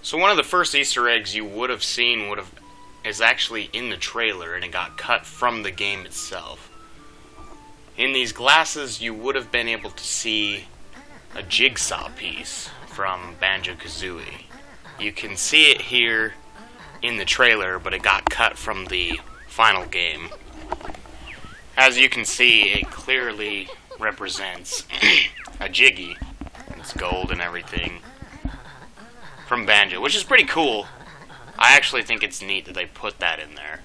So one of the first Easter eggs you would have seen is actually in the trailer, and it got cut from the game itself. In these glasses, you would have been able to see a jigsaw piece from Banjo-Kazooie. You can see it here in the trailer, but it got cut from the final game. As you can see, it clearly represents a Jiggy. It's gold and everything from Banjo, which is pretty cool. I actually think it's neat that they put that in there.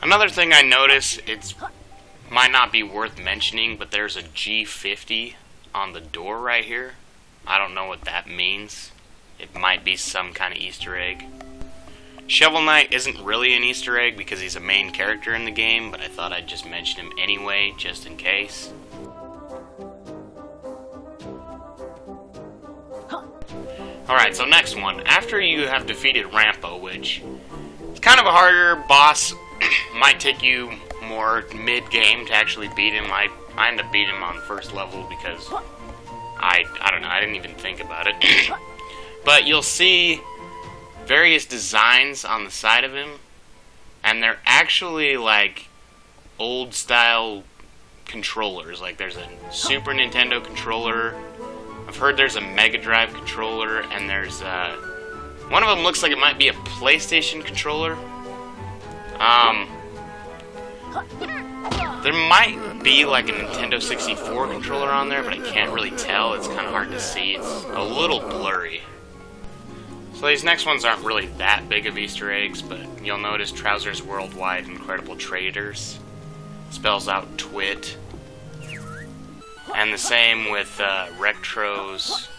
Another thing I noticed, it might not be worth mentioning, but there's a G50 on the door right here. I don't know what that means. It might be some kind of Easter egg. Shovel Knight isn't really an Easter egg because he's a main character in the game, but I thought I'd just mention him anyway, just in case. Alright, so next one. After you have defeated Rampo, which is kind of a harder boss, might take you more mid-game to actually beat him. I ended up beating him on first level because I don't know, I didn't even think about it. But you'll see various designs on the side of him, and they're actually like old-style controllers. Like there's a Super Nintendo controller, I've heard there's a Mega Drive controller, and there's one of them looks like it might be a PlayStation controller. There might be like a Nintendo 64 controller on there, but I can't really tell. It's kind of hard to see. It's a little blurry. So these next ones aren't really that big of Easter eggs, but you'll notice Trousers Worldwide Incredible Traders spells out Twit. And the same with Rectro's,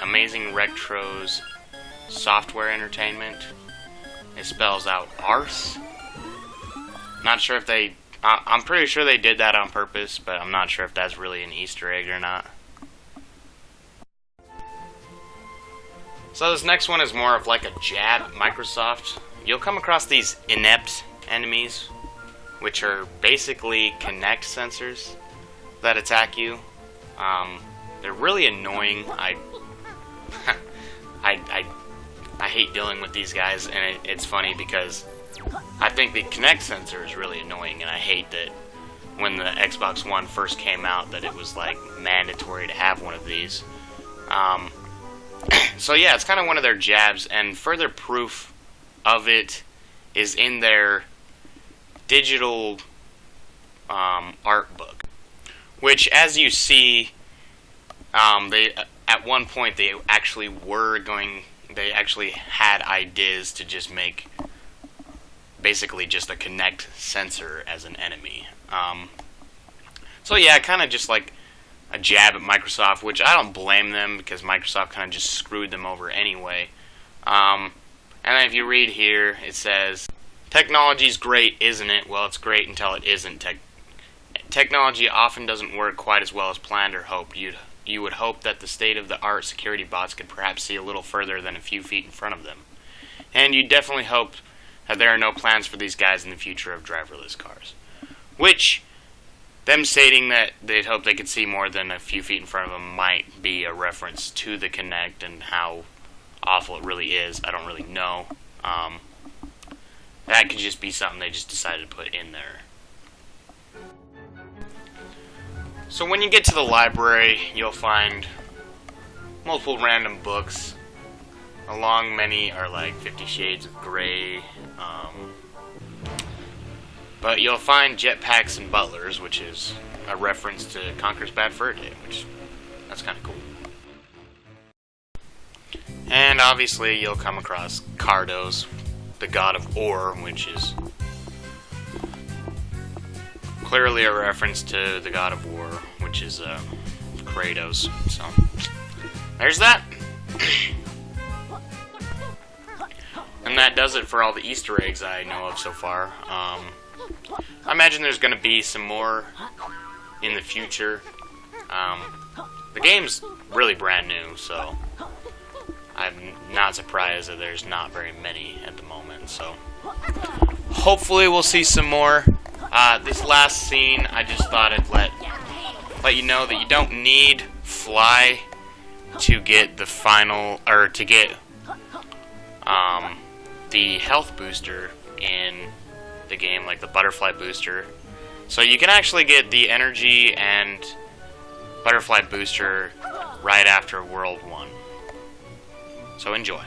Amazing Rectro's Software Entertainment. It spells out Arse. Not sure if they, I'm pretty sure they did that on purpose, but I'm not sure if that's really an Easter egg or not. So this next one is more of like a jab at Microsoft. You'll come across these inept enemies, which are basically Kinect sensors that attack you. They're really annoying. I hate dealing with these guys, and it's funny because I think the Kinect sensor is really annoying, and I hate that when the Xbox One first came out that it was like mandatory to have one of these. So yeah, it's kind of one of their jabs, and further proof of it is in their digital art book, which, as you see, they at one point they actually had ideas to just make basically just a Kinect sensor as an enemy. So yeah, kind of just like a jab at Microsoft, which I don't blame them because Microsoft kind of just screwed them over anyway. And then if you read here, it says, "Technology's great, isn't it? Well, it's great until it isn't. Technology often doesn't work quite as well as planned or hoped. You would hope that the state-of-the-art security bots could perhaps see a little further than a few feet in front of them. And you definitely hope that there are no plans for these guys in the future of driverless cars." Which, them stating that they'd hope they could see more than a few feet in front of them might be a reference to the Kinect and how awful it really is. I don't really know. That could just be something they just decided to put in there. So when you get to the library, you'll find multiple random books. Along many are like 50 Shades of Grey. But you'll find Jetpacks and Butlers, which is a reference to Conker's Bad Fur Day, which that's kind of cool. And obviously you'll come across Cardos, the god of ore, which is clearly a reference to the god of war, which is Kratos. So there's that. And that does it for all the Easter eggs I know of so far. I imagine there's going to be some more in the future. The game's really brand new, so I'm not surprised that there's not very many at the moment. So hopefully we'll see some more. This last scene, I just thought I'd let you know that you don't need Fly to get the final, or to get the health booster in the game, like the butterfly booster. So you can actually get the energy and butterfly booster right after World 1. So enjoy.